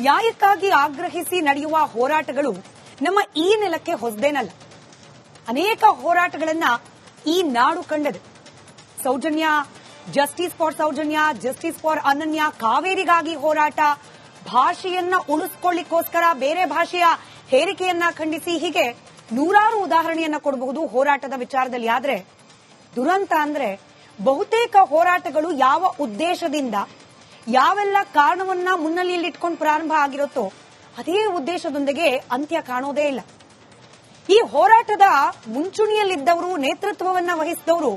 ನ್ಯಾಯಕ್ಕಾಗಿ ಆಗ್ರಹಿಸಿ ನಡೆಯುವ ಹೋರಾಟಗಳು ನಮ್ಮ ಈ ನೆಲಕ್ಕೆ ಹೊಸದೇನಲ್ಲ. ಅನೇಕ ಹೋರಾಟಗಳನ್ನ ಈ ನಾಡು ಕಂಡದೆ. Sowjanya, justice for Sowjanya, justice for Ananya, ಕಾವೇರಿಗಾಗಿ ಹೋರಾಟ, ಭಾಷೆಯನ್ನ ಉಳಿಸಿಕೊಳ್ಳಿಕ್ಕೋಸ್ಕರ ಬೇರೆ ಭಾಷೆಯ ಹೇರಿಕೆಯನ್ನ ಖಂಡಿಸಿ, ಹೀಗೆ ನೂರಾರು ಉದಾಹರಣೆಯನ್ನ ಕೊಡಬಹುದು ಹೋರಾಟದ ವಿಚಾರದಲ್ಲಿ. ಆದ್ರೆ ದುರಂತ ಅಂದ್ರೆ ಬಹುತೇಕ ಹೋರಾಟಗಳು ಯಾವ ಉದ್ದೇಶದಿಂದ, ಯಾವೆಲ್ಲ ಕಾರಣವನ್ನ ಮುನ್ನೆಲೆಯಲ್ಲಿಟ್ಕೊಂಡು ಪ್ರಾರಂಭ ಆಗಿರುತ್ತೋ ಅದೇ ಉದ್ದೇಶದೊಂದಿಗೆ ಅಂತ್ಯ ಕಾಣೋದೇ ಇಲ್ಲ. ಈ ಹೋರಾಟದ ಮುಂಚೂಣಿಯಲ್ಲಿದ್ದವರು, ನೇತೃತ್ವವನ್ನ ವಹಿಸಿದವರು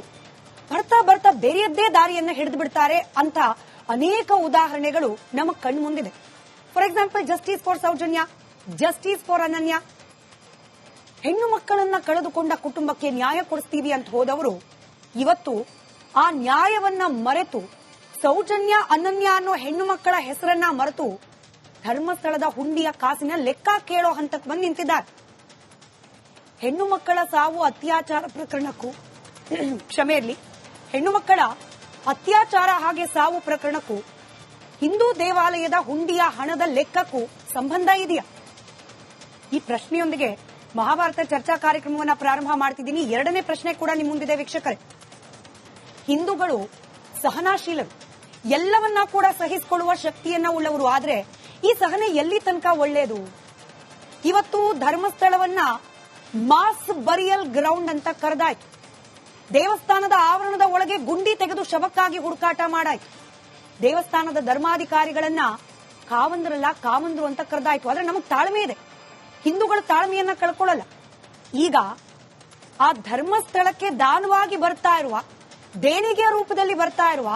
ಬರ್ತಾ ಬರ್ತಾ ಬೇರೆಯದ್ದೇ ದಾರಿಯನ್ನ ಹಿಡಿದು ಬಿಡ್ತಾರೆ ಅಂತ ಅನೇಕ ಉದಾಹರಣೆಗಳು ನಮ್ಮ ಕಣ್ಮುಂದಿದೆ. For example, justice for Sowjanya, justice for Ananya. ಹೆಣ್ಣು ಮಕ್ಕಳನ್ನ ಕಳೆದುಕೊಂಡ ಕುಟುಂಬಕ್ಕೆ ನ್ಯಾಯ ಕೊಡಿಸ್ತೀವಿ ಅಂತ ಹೋದವರು ಇವತ್ತು ಆ ನ್ಯಾಯವನ್ನ ಮರೆತು, ಸೌಜನ್ಯ, ಅನನ್ಯ ಅನ್ನೋ ಹೆಣ್ಣು ಮಕ್ಕಳ ಹೆಸರನ್ನ ಮರೆತು ಧರ್ಮಸ್ಥಳದ ಹುಂಡಿಯ ಕಾಸಿನ ಲೆಕ್ಕ ಕೇಳೋ ಹಂತಕ್ಕೆ ಬಂದು ನಿಂತಿದ್ದಾರೆ. ಹೆಣ್ಣು ಮಕ್ಕಳ ಸಾವು ಅತ್ಯಾಚಾರ ಪ್ರಕರಣಕ್ಕೂ ಕ್ಷಮೆ ಇರಲಿ, ಹೆಣ್ಣು ಮಕ್ಕಳ ಅತ್ಯಾಚಾರ ಹಾಗೆ ಸಾವು ಪ್ರಕರಣಕ್ಕೂ ಹಿಂದೂ ದೇವಾಲಯದ ಹುಂಡಿಯ ಹಣದ ಲೆಕ್ಕಕ್ಕೂ ಸಂಬಂಧ ಇದೆಯಾ? ಈ ಪ್ರಶ್ನೆಯೊಂದಿಗೆ ಮಹಾಭಾರತ ಚರ್ಚಾ ಕಾರ್ಯಕ್ರಮವನ್ನು ಪ್ರಾರಂಭ ಮಾಡ್ತಿದ್ದೀನಿ. ಎರಡನೇ ಪ್ರಶ್ನೆ ಕೂಡ ನಿಮ್ಮ ಮುಂದಿದೆ ವೀಕ್ಷಕರೇ. ಹಿಂದೂಗಳು ಸಹನಾಶೀಲರು, ಎಲ್ಲವನ್ನ ಕೂಡ ಸಹಿಸಿಕೊಳ್ಳುವ ಶಕ್ತಿಯನ್ನ ಉಳ್ಳವರು. ಆದ್ರೆ ಈ ಸಹನೆ ಎಲ್ಲಿ ತನಕ ಒಳ್ಳೆಯದು? ಇವತ್ತು ಧರ್ಮಸ್ಥಳವನ್ನ ಮಾಸ್ ಬರಿಯಲ್ ಗ್ರೌಂಡ್ ಅಂತ ಕರೆದಾಯ್ತು. ದೇವಸ್ಥಾನದ ಆವರಣದ ಒಳಗೆ ಗುಂಡಿ ತೆಗೆದು ಶವಕ್ಕಾಗಿ ಹುಡುಕಾಟ ಮಾಡಾಯ್ತು. ದೇವಸ್ಥಾನದ ಧರ್ಮಾಧಿಕಾರಿಗಳನ್ನ ಕಾವಂದ್ರಲ್ಲ ಕಾಮಂದ್ರು ಅಂತ ಕರೆದಾಯ್ತು. ಆದ್ರೆ ನಮಗ್ ತಾಳ್ಮೆ ಇದೆ, ಹಿಂದೂಗಳ ತಾಳ್ಮೆಯನ್ನ ಕಳ್ಕೊಳ್ಳಲ್ಲ. ಈಗ ಆ ಧರ್ಮಸ್ಥಳಕ್ಕೆ ದಾನವಾಗಿ ಬರ್ತಾ ಇರುವ, ದೇಣಿಗೆಯ ರೂಪದಲ್ಲಿ ಬರ್ತಾ ಇರುವ,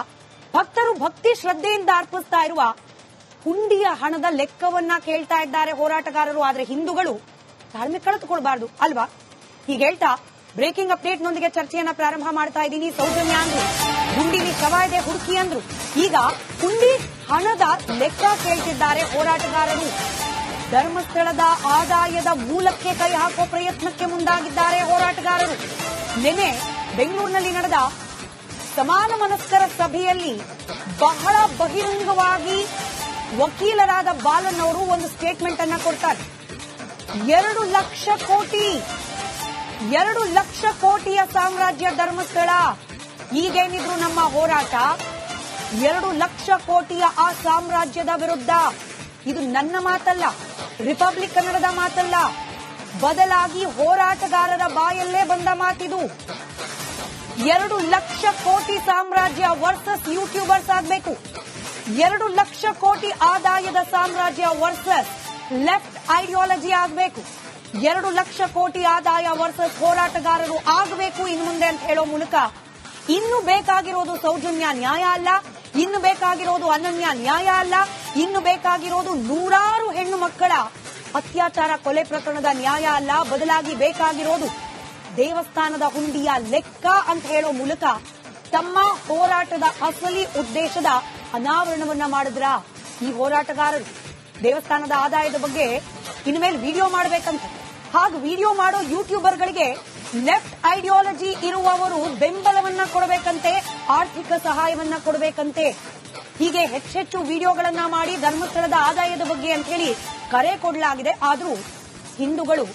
ಭಕ್ತರು ಭಕ್ತಿ ಶ್ರದ್ಧೆಯಿಂದ ಅರ್ಪಿಸ್ತಾ ಇರುವ ಹುಂಡಿಯ ಹಣದ ಲೆಕ್ಕವನ್ನ ಕೇಳ್ತಾ ಇದ್ದಾರೆ ಹೋರಾಟಗಾರರು. ಆದ್ರೆ ಹಿಂದೂಗಳು ತಾಳ್ಮೆ ಕಳೆದುಕೊಳ್ಬಾರ್ದು ಅಲ್ವಾ? ಹೀಗೆ ಹೇಳ್ತಾ ಬ್ರೇಕಿಂಗ್ ಅಪ್ಡೇಟ್ ನೊಂದಿಗೆ ಚರ್ಚೆಯನ್ನ ಪ್ರಾರಂಭ ಮಾಡ್ತಾ ಇದ್ದೀನಿ. ಸೌಜನ್ಯ ಅಂದ್ರು, ಹುಂಡಿಲಿ ಶವ ಇದೆ ಹುಡುಕಿ ಅಂದ್ರು. ಈಗ ಹುಂಡಿ ಹಣದ ಲೆಕ್ಕ ಕೇಳ್ತಿದ್ದಾರೆ ಹೋರಾಟಗಾರರು. ಧರ್ಮಸ್ಥಳದ ಆದಾಯದ ಮೂಲಕ್ಕೆ ಕೈ ಹಾಕೋ ಪ್ರಯತ್ನಕ್ಕೆ ಮುಂದಾಗಿದ್ದಾರೆ ಹೋರಾಟಗಾರರು. ನಿನ್ನೆ ಬೆಂಗಳೂರಿನಲ್ಲಿ ನಡೆದ ಸಮಾನ ಮನಸ್ಕರ ಸಭೆಯಲ್ಲಿ ಬಹಳ ಬಹಿರಂಗವಾಗಿ ವಕೀಲರಾದ ಬಾಲನ್ ಅವರು ಒಂದು ಸ್ಟೇಟ್ಮೆಂಟ್ ಅನ್ನ ಕೊಡ್ತಾರೆ. 2 ಲಕ್ಷ ಕೋಟಿಯ ಸಾಮ್ರಾಜ್ಯ ಧರ್ಮಸ್ಥಳ. ಈಗೇನಿದ್ರು ನಮ್ಮ ಹೋರಾಟ 2 ಲಕ್ಷ ಕೋಟಿಯ ಆ ಸಾಮ್ರಾಜ್ಯದ ವಿರುದ್ಧ. ಇದು ನನ್ನ ಮಾತಲ್ಲ, ರಿಪಬ್ಲಿಕ್ ಕನ್ನಡದ ಮಾತಲ್ಲ, ಬದಲಾಗಿ ಹೋರಾಟಗಾರರ ಬಾಯಲ್ಲೇ ಬಂದ ಮಾತಿದು. 2 ಲಕ್ಷ ಕೋಟಿ ಸಾಮ್ರಾಜ್ಯ ವರ್ಸಸ್ ಯೂಟ್ಯೂಬರ್ಸ್ ಆಗಬೇಕು. 2 ಲಕ್ಷ ಕೋಟಿ ಆದಾಯದ ಸಾಮ್ರಾಜ್ಯ ವರ್ಸಸ್ ಲೆಫ್ಟ್ ಐಡಿಯಾಲಜಿ ಆಗಬೇಕು. 2 ಲಕ್ಷ ಕೋಟಿ ಆದಾಯ ವರ್ಸಸ್ ಹೋರಾಟಗಾರರು ಆಗಬೇಕು ಇನ್ನು ಮುಂದೆ ಅಂತ ಹೇಳೋ ಮೂಲಕ, ಇನ್ನು ಬೇಕಾಗಿರೋದು ಸೌಜನ್ಯ ನ್ಯಾಯ ಅಲ್ಲ, ಇನ್ನು ಬೇಕಾಗಿರೋದು ಅನನ್ಯ ನ್ಯಾಯ ಅಲ್ಲ, ಇನ್ನು ಬೇಕಾಗಿರೋದು ನೂರಾರು ಹೆಣ್ಣು ಮಕ್ಕಳ ಅತ್ಯಾಚಾರ ಕೊಲೆ ಪ್ರಕರಣದ ನ್ಯಾಯ ಅಲ್ಲ, ಬದಲಾಗಿ ಬೇಕಾಗಿರೋದು ದೇವಸ್ಥಾನದ ಹುಂಡಿಯ ಲೆಕ್ಕ ಅಂತ ಹೇಳೋ ಮೂಲಕ ತಮ್ಮ ಹೋರಾಟದ ಅಸಲಿ ಉದ್ದೇಶದ ಅನಾವರಣವನ್ನ ಮಾಡಿದ್ರ ಈ ಹೋರಾಟಗಾರರು. ದೇವಸ್ಥಾನದ ಆದಾಯದ ಬಗ್ಗೆ ಇನ್ಮೇಲೆ ವಿಡಿಯೋ ಮಾಡಬೇಕಂತ, ಹಾಗೆ ವಿಡಿಯೋ ಮಾಡೋ ಯೂಟ್ಯೂಬರ್ಗಳಿಗೆ ಲೆಫ್ಟ್ ಐಡಿಯಾಲಜಿ ಇರುವವರು ಬೆಂಬಲವನ್ನ ಕೊಡಬೇಕಂತೆ, ಆರ್ಥಿಕ ಸಹಾಯವನ್ನ ಕೊಡಬೇಕಂತೆ. ಹೀಗೆ ಹೆಚ್ಚೆಚ್ಚು ವಿಡಿಯೋಗಳನ್ನ ಮಾಡಿ ಧರ್ಮಸ್ಥಳದ ಆದಾಯದ ಬಗ್ಗೆ ಅಂತ ಹೇಳಿ ಕರೆ ಕೊಡಲಾಗಿದೆ. ಆದರೂ ಹಿಂದೂಗಳು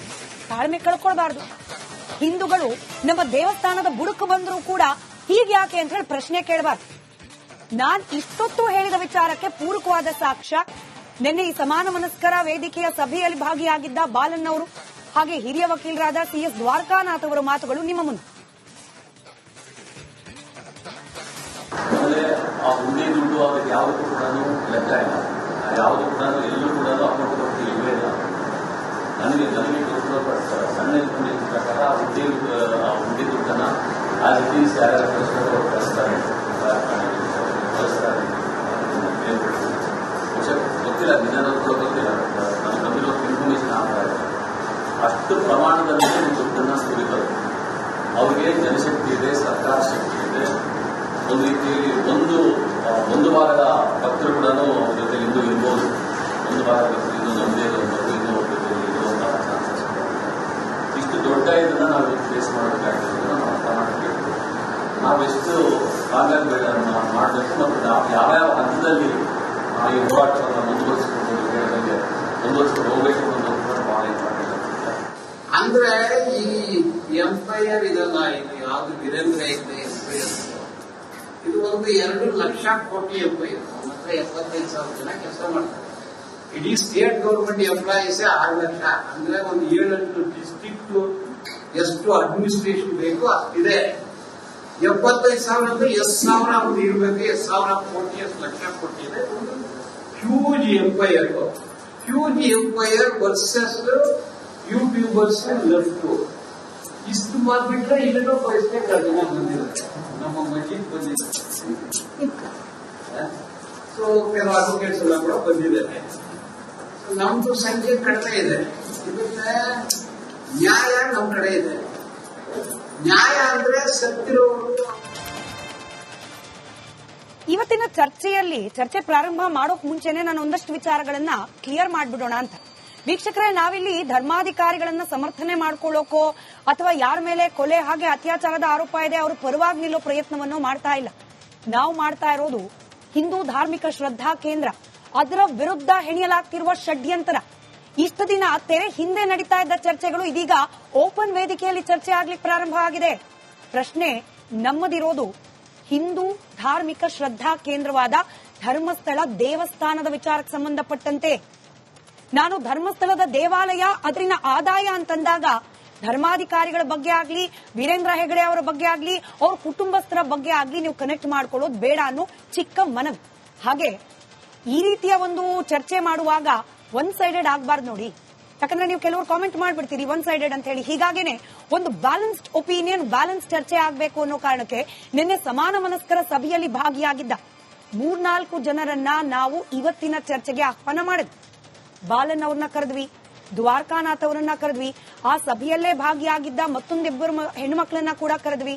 ತಾಳ್ಮೆ ಕಳ್ಕೊಳ್ಬಾರ್ದು. ಹಿಂದೂಗಳು ನಮ್ಮ ದೇವಸ್ಥಾನದ ಬುಡಕು ಬಂದರೂ ಕೂಡ ಹೀಗ್ಯಾಕೆ ಅಂತ ಹೇಳಿ ಪ್ರಶ್ನೆ ಕೇಳಬಾರ್ದು. ನಾನ್ ಇಷ್ಟೊತ್ತು ಹೇಳಿದ ವಿಚಾರಕ್ಕೆ ಪೂರಕವಾದ ಸಾಕ್ಷ್ಯ ನಿನ್ನೆ ಈ ಸಮಾನ ಮನಸ್ಕರ ವೇದಿಕೆಯ ಸಭೆಯಲ್ಲಿ ಭಾಗಿಯಾಗಿದ್ದ ಬಾಲನ್ ಅವರು ಹಾಗೆ ಹಿರಿಯ ವಕೀಲರಾದ CS ದ್ವಾರಕಾನಾಥ್ ಅವರ ಮಾತುಗಳು ನಿಮ್ಮ ಮುಂದೆ. ಆ ಹುಂಡಿ ದುಡ್ಡು ಅದಕ್ಕೆ ಯಾವುದು ಕೂಡ ಲೆಕ್ಕ ಇಲ್ಲ, ಯಾವುದು ಕೂಡ ಎಲ್ಲೂ ಕೂಡ ಅಮೌಂಟ್ ಕೊಟ್ಟು ಇಲ್ಲವೇ ಇಲ್ಲ. ನನಗೆ ಸಣ್ಣ ಇನ್ಫಾರ್ಮೇಷನ್ ಪ್ರಕಾರ ಆ ಹುಂಡಿ ದುಡ್ಡನ್ನ ಆ ರೀತಿ ಯಾರ್ಯಾರು ಕಳಿಸ್ತಾರೆ ಗೊತ್ತಿಲ್ಲ, ನಿಜಾನ ಕೂಡ ಗೊತ್ತಿಲ್ಲ. ನನಗೆ ಬಂದಿರೋ ಇನ್ಫಾರ್ಮೇಷನ್ ಆಗ್ತಾ ಇದೆ. ಅಷ್ಟು ಪ್ರಮಾಣದಲ್ಲಿ ದುಡ್ಡನ್ನು ಸುರಿತಾರೆ. ಅವ್ರಿಗೆ ಜನಶಕ್ತಿ ಇದೆ, ಸರ್ಕಾರ ಶಕ್ತಿ ಇದೆ. ಒಂದು ರೀತಿಯಲ್ಲಿ ಒಂದು ಭಾಗದ ಭಕ್ತರು ಕೂಡ ಅವ್ರ ಜೊತೆ ಇಂದು ಇರ್ಬೋದು, ಒಂದು ಭಾಗದ ಭಕ್ತರು ಇನ್ನೂ ನಮ್ಮದೇ ಇರ್ಬೋದು, ಇನ್ನೂ ಅವ್ರ ಜೊತೆ ಇರುವಂತಹ ಚಾನ್ಸಸ್ ಇದೆ. ಇಷ್ಟು ದೊಡ್ಡ ಇದನ್ನು ನಾವು ಫೇಸ್ ಮಾಡಬೇಕಾಗಿರೋದನ್ನು ನಾವು ಅರ್ಥ ಮಾಡಬೇಕು. ನಾವೆಷ್ಟು ಕಾಂಗ್ರೆಸ್ ಮಾಡಬೇಕು ಮತ್ತು ನಾವು ಯಾವ್ಯಾವ ಹಂತದಲ್ಲಿ ಈ ಹೋರಾಟವನ್ನು ಮುಂದುವರಿಸಿಕೊಂಡು ಒಂದು 2 ಲಕ್ಷ ಕೋಟಿ ಎಂಪ್ಲಾಯಿ, 75,000 ಜನ ಕೆಲಸ ಮಾಡ್ತಾರೆ. ಇಡೀ ಸ್ಟೇಟ್ ಗವರ್ಮೆಂಟ್ ಎಂಪ್ಲಾಯೀಸ್ 6 ಲಕ್ಷ, ಅಂದ್ರೆ ಒಂದು 7-8 ಡಿಸ್ಟ್ರಿಕ್ಟ್ ಎಷ್ಟು ಅಡ್ಮಿನಿಸ್ಟ್ರೇಷನ್ ಬೇಕು ಅಷ್ಟಿದೆ. 75,000 ಅಂದ್ರೆ ಎಷ್ಟು ಸಾವಿರ ಅವ್ರು ಇರಬೇಕು, ಎಷ್ಟು ಸಾವಿರ ಕೋಟಿ, ಎಷ್ಟು ಲಕ್ಷ ಕೋಟಿ ಇದೆ. ಒಂದು huge empire, huge empire versus YouTubers left. ಇಷ್ಟು ಮಾಡ್ಬಿಟ್ರೆ ಇಲ್ಲೇನೋ ಪರಿಸ್ಥಿತಿ ಜನ ಬಂದಿದ್ದಾರೆ, ನಮ್ಮ ಮಸ್ಜಿದ್ ಬಂದಿದ್ದಾರೆ, ಸೊ ಕೆಲವು ಅಡ್ವೊಕೇಟ್ಸ್ ಎಲ್ಲ ಕೂಡ ಬಂದಿದ್ದಾರೆ. ನಮ್ದು ಸಂಖ್ಯೆ ಕಡಿಮೆ ಇದೆ, ಇದಕ್ಕೆ ನ್ಯಾಯ ನಮ್ಮ ಕಡೆ ಇದೆ. ನ್ಯಾಯ ಅಂದ್ರೆ ಸತ್ತಿರೋರು. ಇವತ್ತಿನ ಚರ್ಚೆ ಪ್ರಾರಂಭ ಮಾಡೋಕ್ ಮುಂಚೆನೆ ನಾನು ಒಂದಷ್ಟು ವಿಚಾರಗಳನ್ನ ಕ್ಲಿಯರ್ ಮಾಡ್ಬಿಡೋಣ ಅಂತ. ವೀಕ್ಷಕರೇ, ನಾವಿಲ್ಲಿ ಧರ್ಮಾಧಿಕಾರಿಗಳನ್ನ ಸಮರ್ಥನೆ ಮಾಡ್ಕೊಳ್ಳೋಕೋ ಅಥವಾ ಯಾರ ಮೇಲೆ ಕೊಲೆ ಹಾಗೆ ಅತ್ಯಾಚಾರದ ಆರೋಪ ಇದೆ ಅವ್ರ ಪರವಾಗಿ ನಿಲ್ಲೋ ಪ್ರಯತ್ನವನ್ನು ಮಾಡ್ತಾ ಇಲ್ಲ. ನಾವು ಮಾಡ್ತಾ ಇರೋದು ಹಿಂದೂ ಧಾರ್ಮಿಕ ಶ್ರದ್ಧಾ ಕೇಂದ್ರ, ಅದರ ವಿರುದ್ಧ ಹೆಣಿಯಲಾಗ್ತಿರುವ ಷಡ್ಯಂತರ. ಇಷ್ಟು ದಿನ ತೆರೆ ಹಿಂದೆ ನಡೀತಾ ಇದ್ದ ಚರ್ಚೆಗಳು ಇದೀಗ ಓಪನ್ ವೇದಿಕೆಯಲ್ಲಿ ಚರ್ಚೆ ಆಗ್ಲಿಕ್ಕೆ ಪ್ರಾರಂಭ ಆಗಿದೆ. ಪ್ರಶ್ನೆ ನಮ್ಮದಿರೋದು ಹಿಂದೂ ಧಾರ್ಮಿಕ ಶ್ರದ್ಧಾ ಕೇಂದ್ರವಾದ ಧರ್ಮಸ್ಥಳ ದೇವಸ್ಥಾನದ ವಿಚಾರಕ್ಕೆ ಸಂಬಂಧಪಟ್ಟಂತೆ. ನಾನು ಧರ್ಮಸ್ಥಳದ ದೇವಾಲಯ ಅದರಿನ ಆದಾಯ ಅಂತಂದಾಗ ಧರ್ಮಾಧಿಕಾರಿಗಳ ಬಗ್ಗೆ ಆಗ್ಲಿ, ವೀರೇಂದ್ರ ಹೆಗಡೆ ಅವರ ಬಗ್ಗೆ ಆಗ್ಲಿ, ಅವ್ರ ಕುಟುಂಬಸ್ಥರ ಬಗ್ಗೆ ಆಗ್ಲಿ ನೀವು ಕನೆಕ್ಟ್ ಮಾಡ್ಕೊಳ್ಳೋದು ಬೇಡ ಅನ್ನೋ ಚಿಕ್ಕ ಮನವಿ. ಹಾಗೆ ಈ ರೀತಿಯ ಒಂದು ಚರ್ಚೆ ಮಾಡುವಾಗ ಒನ್ ಸೈಡೆಡ್ ಆಗಬಾರ್ದು ನೋಡಿ. ಯಾಕಂದ್ರೆ ನೀವು ಕೆಲವರು ಕಾಮೆಂಟ್ ಮಾಡ್ಬಿಡ್ತೀರಿ ಒನ್ ಸೈಡೆಡ್ ಅಂತ ಹೇಳಿ. ಹೀಗಾಗೇನೆ ಒಂದು ಬ್ಯಾಲೆನ್ಸ್ಡ್ ಒಪಿನಿಯನ್, ಬ್ಯಾಲೆನ್ಸ್ ಚರ್ಚೆ ಆಗಬೇಕು ಅನ್ನೋ ಕಾರಣಕ್ಕೆ ನಿನ್ನೆ ಸಮಾನ ಮನಸ್ಕರ ಸಭೆಯಲ್ಲಿ ಭಾಗಿಯಾಗಿದ್ದ 3-4 ಜನರನ್ನ ನಾವು ಇವತ್ತಿನ ಚರ್ಚೆಗೆ ಆಹ್ವಾನ ಮಾಡಿದ್ವಿ. ಬಾಲನ್ ಅವ್ರನ್ನ ಕರೆದ್ವಿ, ದ್ವಾರಕಾನಾಥ್ ಅವರನ್ನ ಕರೆದ್ವಿ, ಆ ಸಭೆಯಲ್ಲೇ ಭಾಗಿಯಾಗಿದ್ದ ಮತ್ತೊಂದಿಬ್ಬರು ಹೆಣ್ಮಕ್ಳನ್ನ ಕೂಡ ಕರೆದ್ವಿ,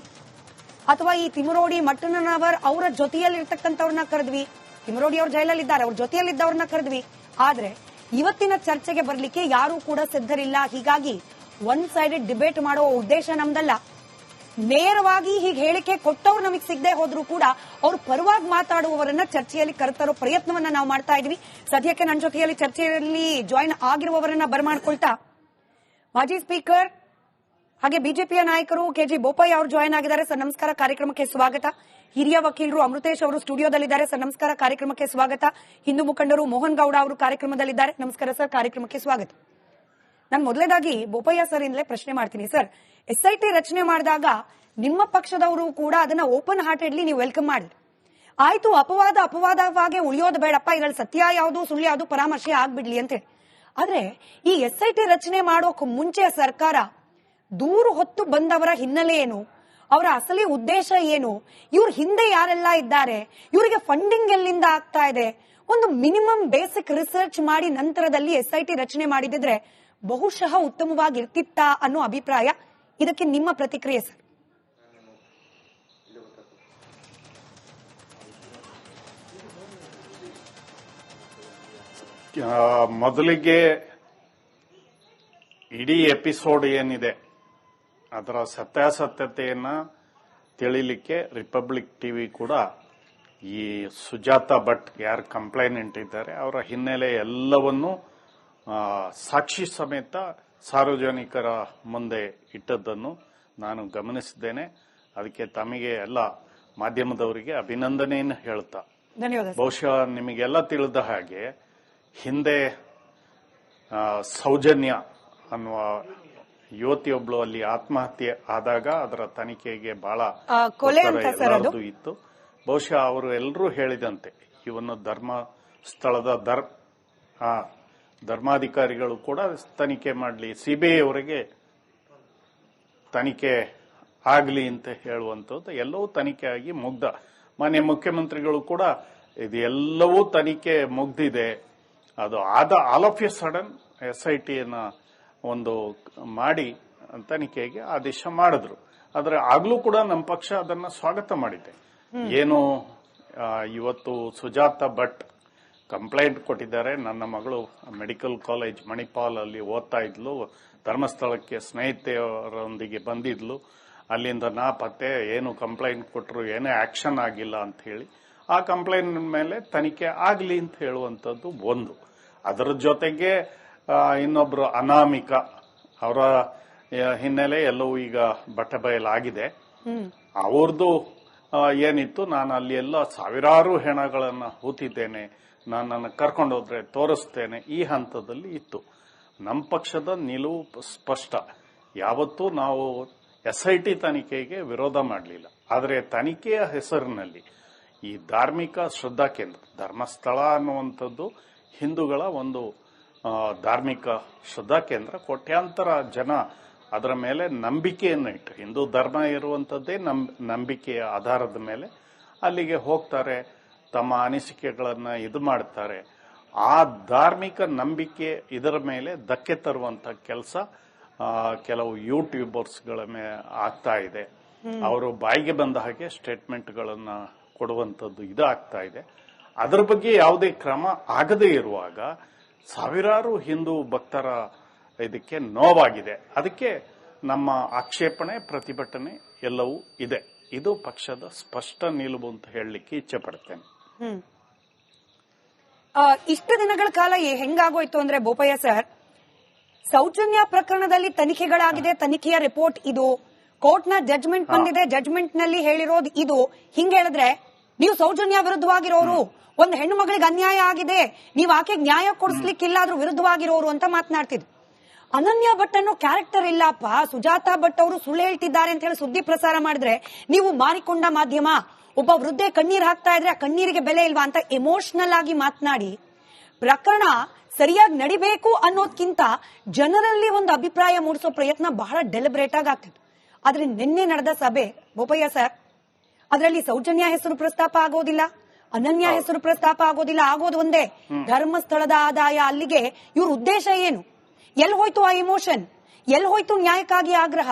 ಅಥವಾ ಈ ತಿಮರೋಡಿ ಮಟ್ಟಣ್ಣನವರ್ ಅವರ ಜೊತೆಯಲ್ಲಿರ್ತಕ್ಕಂಥವ್ರನ್ನ ಕರೆದ್ವಿ. ತಿಮರೋಡಿ ಅವರು ಜೈಲಲ್ಲಿದ್ದಾರೆ, ಅವ್ರ ಜೊತೆಯಲ್ಲಿದ್ದವ್ರನ್ನ ಕರೆದ್ವಿ. ಆದ್ರೆ ಇವತ್ತಿನ ಚರ್ಚೆಗೆ ಬರ್ಲಿಕ್ಕೆ ಯಾರೂ ಕೂಡ ಸಿದ್ಧರಿಲ್ಲ. ಹೀಗಾಗಿ ಒನ್ ಸೈಡೆಡ್ ಡಿಬೇಟ್ ಮಾಡುವ ಉದ್ದೇಶ ನಮ್ದಲ್ಲ. ನೇರವಾಗಿ ಹೀಗೆ ಹೇಳಿಕೆ ಕೊಟ್ಟವ್ರು ನಮಗೆ ಸಿಗದೆ ಹೋದ್ರೂ ಕೂಡ ಅವ್ರ ಪರವಾಗಿ ಮಾತಾಡುವವರನ್ನ ಚರ್ಚೆಯಲ್ಲಿ ಕರೆತರೋ ಪ್ರಯತ್ನವನ್ನ ನಾವು ಮಾಡ್ತಾ ಇದ್ವಿ. ಸದ್ಯಕ್ಕೆ ನನ್ನ ಜೊತೆಯಲ್ಲಿ ಚರ್ಚೆಯಲ್ಲಿ ಜಾಯಿನ್ ಆಗಿರುವವರನ್ನ ಬರಮಾಡ್ಕೊಳ್ತಾ ಮಾಜಿ ಸ್ಪೀಕರ್ ಹಾಗೆ ಬಿಜೆಪಿಯ ನಾಯಕರು ಕೆಜಿ ಬೋಪಯ್ಯ ಅವರು ಜಾಯಿನ್ ಆಗಿದ್ದಾರೆ. ಸರ್ ನಮಸ್ಕಾರ, ಕಾರ್ಯಕ್ರಮಕ್ಕೆ ಸ್ವಾಗತ. ಹಿರಿಯ ವಕೀಲರು ಅಮೃತೇಶ್ ಅವರು ಸ್ಟುಡಿಯೋದಲ್ಲಿದ್ದಾರೆ. ಸರ್ ನಮಸ್ಕಾರ, ಕಾರ್ಯಕ್ರಮಕ್ಕೆ ಸ್ವಾಗತ. ಹಿಂದೂ ಮುಖಂಡರು ಮೋಹನ್ ಗೌಡ ಅವರು ಕಾರ್ಯಕ್ರಮದಲ್ಲಿದ್ದಾರೆ. ನಮಸ್ಕಾರ ಸರ್, ಕಾರ್ಯಕ್ರಮಕ್ಕೆ ಸ್ವಾಗತ. ನಾನು ಮೊದಲನೇದಾಗಿ ಬೋಪಯ್ಯ ಸರ್ ಇಂದಲೇ ಪ್ರಶ್ನೆ ಮಾಡ್ತೀನಿ. ಸರ್, ಎಸ್ಐಟಿ ರಚನೆ ಮಾಡಿದಾಗ ನಿಮ್ಮ ಪಕ್ಷದವರು ಕೂಡ ಅದನ್ನ ಓಪನ್ ಹಾರ್ಟೆಡ್ಲಿ ನೀವು ವೆಲ್ಕಮ್ ಮಾಡಿ, ಆಯ್ತು ಅಪವಾದವಾಗಿ ಉಳಿಯೋದು ಬೇಡಪ್ಪ, ಇದ್ರಲ್ಲಿ ಸತ್ಯ ಯಾವುದು ಸುಳ್ಳು ಯಾವುದು ಪರಾಮರ್ಶೆ ಆಗ್ಬಿಡ್ಲಿ ಅಂತ ಹೇಳಿ. ಆದ್ರೆ ಈ ಎಸ್ಐಟಿ ರಚನೆ ಮಾಡೋಕ್ ಮುಂಚೆ ಸರ್ಕಾರ ದೂರು ಹೊತ್ತು ಬಂದವರ ಹಿನ್ನೆಲೆ ಏನು, ಅವರ ಅಸಲಿ ಉದ್ದೇಶ ಏನು, ಇವ್ರ ಹಿಂದೆ ಯಾರೆಲ್ಲ ಇದ್ದಾರೆ, ಇವರಿಗೆ ಫಂಡಿಂಗ್ ಎಲ್ಲಿಂದ ಆಗ್ತಾ ಇದೆ, ಒಂದು ಮಿನಿಮಮ್ ಬೇಸಿಕ್ ರಿಸರ್ಚ್ ಮಾಡಿ ನಂತರದಲ್ಲಿ ಎಸ್ಐಟಿ ರಚನೆ ಮಾಡಿದ್ರೆ ಬಹುಶಃ ಉತ್ತಮವಾಗಿರ್ತಿತ್ತ ಅನ್ನೋ ಅಭಿಪ್ರಾಯ. ಇದಕ್ಕೆ ನಿಮ್ಮ ಪ್ರತಿಕ್ರಿಯೆ ಸರ್? ಮೊದಲಿಗೆ ಇಡೀ ಎಪಿಸೋಡ್ ಏನಿದೆ ಅದರ ಸತ್ಯಾಸತ್ಯತೆಯನ್ನ ತಿಳಿಲಿಕ್ಕೆ ರಿಪಬ್ಲಿಕ್ ಟಿವಿ ಕೂಡ ಈ ಸುಜಾತಾ ಭಟ್ ಯಾರು ಕಂಪ್ಲೇನೆಂಟ್ ಇದ್ದಾರೆ ಅವರ ಹಿನ್ನೆಲೆ ಎಲ್ಲವನ್ನೂ ಸಾಕ್ಷಿ ಸಮೇತ ಸಾರ್ವಜನಿಕರ ಮುಂದೆ ಇಟ್ಟದ್ದನ್ನು ನಾನು ಗಮನಿಸಿದ್ದೇನೆ. ಅದಕ್ಕೆ ತಮಗೆ ಎಲ್ಲ ಮಾಧ್ಯಮದವರಿಗೆ ಅಭಿನಂದನೆಯನ್ನು ಹೇಳ್ತಾ, ಧನ್ಯವಾದ. ಬಹುಶಃ ನಿಮಗೆಲ್ಲ ತಿಳಿದ ಹಾಗೆ ಹಿಂದೆ ಸೌಜನ್ಯ ಅನ್ನುವ ಯುವತಿಯೊಬ್ಳು ಅಲ್ಲಿ ಆತ್ಮಹತ್ಯೆ ಆದಾಗ ಅದರ ತನಿಖೆಗೆ ಬಹಳ ಕೊಲೆ ಅಂತ ಸರ್ ಅದು ಇತ್ತು. ಬಹುಶಃ ಅವರು ಎಲ್ಲರೂ ಹೇಳಿದಂತೆ ಇವನ್ನು ಧರ್ಮಸ್ಥಳದ ಧರ್ಮಾಧಿಕಾರಿಗಳು ಕೂಡ ತನಿಖೆ ಮಾಡಲಿ, ಸಿಬಿಐ ಅವರಿಗೆ ತನಿಖೆ ಆಗಲಿ ಅಂತ ಹೇಳುವಂಥದ್ದು ಎಲ್ಲವೂ ತನಿಖೆ ಆಗಿ ಮುಗ್ದ. ಮಾನ್ಯ ಮುಖ್ಯಮಂತ್ರಿಗಳು ಕೂಡ ಇದು ಎಲ್ಲವೂ ತನಿಖೆ ಮುಗ್ದಿದೆ, ಅದು ಆಲ್ ಆಫ್ ಎ ಸಡನ್ ಎಸ್ಐಟಿಯನ್ನ ಒಂದು ಮಾಡಿ ತನಿಖೆಗೆ ಆದೇಶ ಮಾಡಿದ್ರು. ಆದ್ರೆ ಆಗ್ಲೂ ಕೂಡ ನಮ್ಮ ಪಕ್ಷ ಅದನ್ನ ಸ್ವಾಗತ ಮಾಡಿದೆ. ಏನು ಇವತ್ತು ಸುಜಾತಾ ಭಟ್ ಕಂಪ್ಲೇಂಟ್ ಕೊಟ್ಟಿದ್ದಾರೆ, ನನ್ನ ಮಗಳು ಮೆಡಿಕಲ್ ಕಾಲೇಜ್ ಮಣಿಪಾಲ್ ಅಲ್ಲಿ ಓದ್ತಾ ಇದ್ಲು, ಧರ್ಮಸ್ಥಳಕ್ಕೆ ಸ್ನೇಹಿತೆಯರೊಂದಿಗೆ ಬಂದಿದ್ಲು, ಅಲ್ಲಿಂದ ನಾಪತ್ತೆ, ಏನು ಕಂಪ್ಲೇಂಟ್ ಕೊಟ್ಟರು ಏನೇ ಆಕ್ಷನ್ ಆಗಿಲ್ಲ ಅಂತ ಹೇಳಿ ಆ ಕಂಪ್ಲೇಂಟ್ ಮೇಲೆ ತನಿಖೆ ಆಗಲಿ ಅಂತ ಹೇಳುವಂಥದ್ದು ಒಂದು. ಅದರ ಜೊತೆಗೆ ಇನ್ನೊಬ್ರು ಅನಾಮಿಕ ಅವರ ಹಿನ್ನೆಲೆ ಎಲ್ಲವೂ ಈಗ ಬಟ್ಟಬಯಲಾಗಿದೆ. ಅವ್ರದ್ದು ಏನಿತ್ತು, ನಾನು ಅಲ್ಲಿ ಎಲ್ಲ ಸಾವಿರಾರು ಹೆಣಗಳನ್ನ ಹೂತಿದ್ದೇನೆ, ನನ್ನನ್ನು ಕರ್ಕೊಂಡೋದ್ರೆ ತೋರಿಸ್ತೇನೆ, ಈ ಹಂತದಲ್ಲಿ ಇತ್ತು. ನಮ್ಮ ಪಕ್ಷದ ನಿಲುವು ಸ್ಪಷ್ಟ. ಯಾವತ್ತೂ ನಾವು SIT ತನಿಖೆಗೆ ವಿರೋಧ ಮಾಡಲಿಲ್ಲ. ಆದರೆ ತನಿಖೆಯ ಹೆಸರಿನಲ್ಲಿ ಈ ಧಾರ್ಮಿಕ ಶ್ರದ್ಧಾ ಕೇಂದ್ರ, ಧರ್ಮಸ್ಥಳ ಅನ್ನುವಂಥದ್ದು ಹಿಂದೂಗಳ ಒಂದು ಧಾರ್ಮಿಕ ಶ್ರದ್ಧಾ ಕೇಂದ್ರ. ಕೋಟ್ಯಾಂತರ ಜನ ಅದರ ಮೇಲೆ ನಂಬಿಕೆಯನ್ನು ಇಟ್ಟು, ಹಿಂದೂ ಧರ್ಮ ಇರುವಂಥದ್ದೇ ನಂಬಿಕೆಯ ಆಧಾರದ ಮೇಲೆ ಅಲ್ಲಿಗೆ ಹೋಗ್ತಾರೆ, ತಮ್ಮ ಅನಿಸಿಕೆಗಳನ್ನು ಇದು ಮಾಡ್ತಾರೆ. ಆ ಧಾರ್ಮಿಕ ನಂಬಿಕೆ ಇದರ ಮೇಲೆ ಧಕ್ಕೆ ತರುವಂತ ಕೆಲಸ ಕೆಲವು ಯೂಟ್ಯೂಬರ್ಸ್ಗಳ ಮೇಲೆ ಆಗ್ತಾ ಇದೆ. ಅವರು ಬಾಯಿಗೆ ಬಂದ ಹಾಗೆ ಸ್ಟೇಟ್ಮೆಂಟ್ಗಳನ್ನ ಕೊಡುವಂಥದ್ದು ಇದು ಆಗ್ತಾ ಇದೆ. ಅದರ ಬಗ್ಗೆ ಯಾವುದೇ ಕ್ರಮ ಆಗದೇ ಇರುವಾಗ ಸಾವಿರಾರು ಹಿಂದೂ ಭಕ್ತರ ಇದಕ್ಕೆ ನೋವಾಗಿದೆ. ಅದಕ್ಕೆ ನಮ್ಮ ಆಕ್ಷೇಪಣೆ, ಪ್ರತಿಭಟನೆ ಎಲ್ಲವೂ ಇದೆ. ಇದು ಪಕ್ಷದ ಸ್ಪಷ್ಟ ನಿಲುವು ಅಂತ ಹೇಳಲಿಕ್ಕೆ ಇಚ್ಛೆ ಪಡ್ತೇನೆ. ಇಷ್ಟು ದಿನಗಳ ಕಾಲ ಹೆಂಗಾಗೋಯ್ತು ಅಂದ್ರೆ ಬೋಪಯ್ಯ ಸರ್, ಸೌಜನ್ಯ ಪ್ರಕರಣದಲ್ಲಿ ತನಿಖೆಗಳಾಗಿದೆ, ತನಿಖೆಯ ರಿಪೋರ್ಟ್ ಇದು, ಕೋರ್ಟ್ ನ ಜಡ್ಜ್ಮೆಂಟ್ ಬಂದಿದೆ, ಜಡ್ಜ್ಮೆಂಟ್ ನಲ್ಲಿ ಹೇಳಿರೋದು ಇದು. ಹಿಂಗ್ ಹೇಳಿದ್ರೆ ನೀವು ಸೌಜನ್ಯ ವಿರುದ್ಧವಾಗಿರೋರು, ಒಂದು ಹೆಣ್ಣು ಮಗಳಿಗೆ ಅನ್ಯಾಯ ಆಗಿದೆ, ನೀವು ಆಕೆಗೆ ನ್ಯಾಯ ಕೊಡಿಸ್ಲಿಕ್ಕಿಲ್ಲ, ಅದ್ರ ವಿರುದ್ಧವಾಗಿರೋರು ಅಂತ ಮಾತನಾಡ್ತಿದ್ರು. ಅನನ್ಯ ಭಟ್ ಅನ್ನೋ ಕ್ಯಾರೆಕ್ಟರ್ ಇಲ್ಲಪ್ಪ, ಸುಜಾತಾ ಭಟ್ ಅವರು ಸುಳ್ಳು ಹೇಳ್ತಿದ್ದಾರೆ ಅಂತ ಹೇಳಿ ಸುದ್ದಿ ಪ್ರಸಾರ ಮಾಡಿದ್ರೆ ನೀವು ಮಾರಿಕೊಂಡ ಮಾಧ್ಯಮ, ಒಬ್ಬ ವೃದ್ಧೆ ಕಣ್ಣೀರ್ ಹಾಕ್ತಾ ಇದ್ರೆ ಆ ಕಣ್ಣೀರಿಗೆ ಬೆಲೆ ಇಲ್ವಾ ಅಂತ ಎಮೋಷನಲ್ ಆಗಿ ಮಾತನಾಡಿ ಪ್ರಕರಣ ಸರಿಯಾಗಿ ನಡಿಬೇಕು ಅನ್ನೋದ್ಕಿಂತ ಜನರಲ್ಲಿ ಒಂದು ಅಭಿಪ್ರಾಯ ಮೂಡಿಸೋ ಪ್ರಯತ್ನ ಬಹಳ ಡೆಲಿಬ್ರೇಟ್ ಆಗಿ ಆಗ್ತಿತ್ತು. ಆದ್ರೆ ನಿನ್ನೆ ನಡೆದ ಸಭೆ ಬೋಪಯ್ಯ ಸರ್, ಅದರಲ್ಲಿ ಸೌಜನ್ಯ ಹೆಸರು ಪ್ರಸ್ತಾಪ ಆಗೋದಿಲ್ಲ, ಅನನ್ಯ ಹೆಸರು ಪ್ರಸ್ತಾಪ ಆಗೋದಿಲ್ಲ. ಆಗೋದು ಒಂದೇ, ಧರ್ಮಸ್ಥಳದ ಆದಾಯ. ಅಲ್ಲಿಗೆ ಇವ್ರ ಉದ್ದೇಶ ಏನು? ಎಲ್ಲಿ ಹೋಯ್ತು ಆ ಇಮೋಷನ್? ಎಲ್ಲಿ ಹೋಯ್ತು ನ್ಯಾಯಕ್ಕಾಗಿ ಆಗ್ರಹ?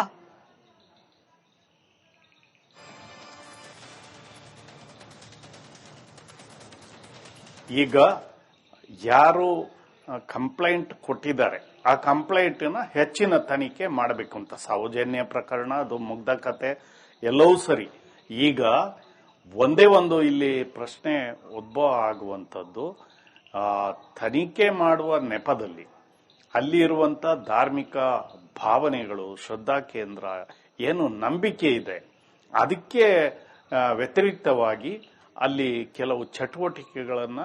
ಈಗ ಯಾರು ಕಂಪ್ಲೇಂಟ್ ಕೊಟ್ಟಿದ್ದಾರೆ ಆ ಕಂಪ್ಲೇಂಟ್ನ ಹೆಚ್ಚಿನ ತನಿಖೆ ಮಾಡಬೇಕು ಅಂತ. ಸೌಜನ್ಯ ಪ್ರಕರಣ ಅದು ಮುಗ್ಧ ಕತೆ, ಎಲ್ಲವೂ ಸರಿ. ಈಗ ಒಂದೇ ಒಂದು ಇಲ್ಲಿ ಪ್ರಶ್ನೆ ಉದ್ಭವ ಆಗುವಂಥದ್ದು, ತನಿಖೆ ಮಾಡುವ ನೆಪದಲ್ಲಿ ಅಲ್ಲಿ ಇರುವಂತ ಧಾರ್ಮಿಕ ಭಾವನೆಗಳು, ಶ್ರದ್ಧಾ ಕೇಂದ್ರ ಏನು ನಂಬಿಕೆ ಇದೆ, ಅದಕ್ಕೆ ವ್ಯತಿರಿಕ್ತವಾಗಿ ಅಲ್ಲಿ ಕೆಲವು ಚಟುವಟಿಕೆಗಳನ್ನ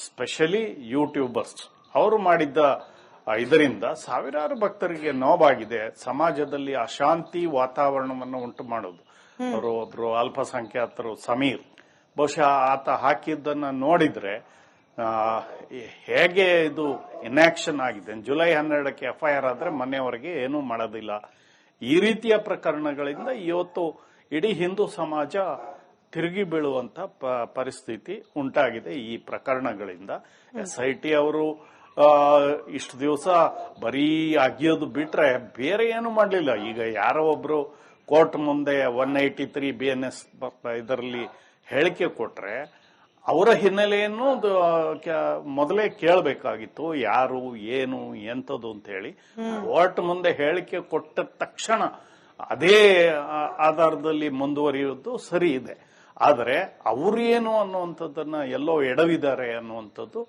ಸ್ಪೆಷಲಿ ಯೂಟ್ಯೂಬರ್ಸ್ ಅವರು ಮಾಡಿದ್ದ ಇದರಿಂದ ಸಾವಿರಾರು ಭಕ್ತರಿಗೆ ನೋವಾಗಿದೆ. ಸಮಾಜದಲ್ಲಿ ಅಶಾಂತಿ ವಾತಾವರಣವನ್ನು ಉಂಟು ಮಾಡೋದು. ಅವರು ಒಬ್ರು ಅಲ್ಪಸಂಖ್ಯಾತರು ಸಮೀರ್, ಬಹುಶಃ ಆತ ಹಾಕಿದ್ದನ್ನ ನೋಡಿದ್ರೆ ಹೇಗೆ ಇದು ಇನ್ಆಕ್ಷನ್ ಆಗಿದೆ. ಜುಲೈ 12ಕ್ಕೆ FIR ಆದ್ರೆ ಮೊನ್ನೆವರೆಗೆ ಏನೂ ಮಾಡೋದಿಲ್ಲ. ಈ ರೀತಿಯ ಪ್ರಕರಣಗಳಿಂದ ಇವತ್ತು ಇಡೀ ಹಿಂದೂ ಸಮಾಜ ತಿರುಗಿ ಬೀಳುವಂತ ಪರಿಸ್ಥಿತಿ ಉಂಟಾಗಿದೆ ಈ ಪ್ರಕರಣಗಳಿಂದ. SIT ಅವರು ಇಷ್ಟು ದಿವಸ ಬರೀ ಅಗಿಯೋದು ಬಿಟ್ರೆ ಬೇರೆ ಏನು ಮಾಡಲಿಲ್ಲ. ಈಗ ಯಾರೋ ಒಬ್ರು ಕೋರ್ಟ್ ಮುಂದೆ 183 BNS ಇದರಲ್ಲಿ ಹೇಳಿಕೆ ಕೊಟ್ರೆ ಅವರ ಹಿನ್ನೆಲೆಯನ್ನು ಮೊದಲೇ ಕೇಳಬೇಕಾಗಿತ್ತು, ಯಾರು ಏನು ಎಂತದ್ದು ಅಂತ ಹೇಳಿ. ಕೋರ್ಟ್ ಮುಂದೆ ಹೇಳಿಕೆ ಕೊಟ್ಟ ತಕ್ಷಣ ಅದೇ ಆಧಾರದಲ್ಲಿ ಮುಂದುವರಿಯುವುದು ಸರಿ ಇದೆ. ಆದರೆ ಅವರು ಏನು ಅನ್ನುವಂಥದ್ದನ್ನ ಎಲ್ಲೋ ಎಡವಿದ್ದಾರೆ ಅನ್ನುವಂಥದ್ದು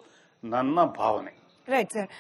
ನನ್ನ ಭಾವನೆ. Right sir.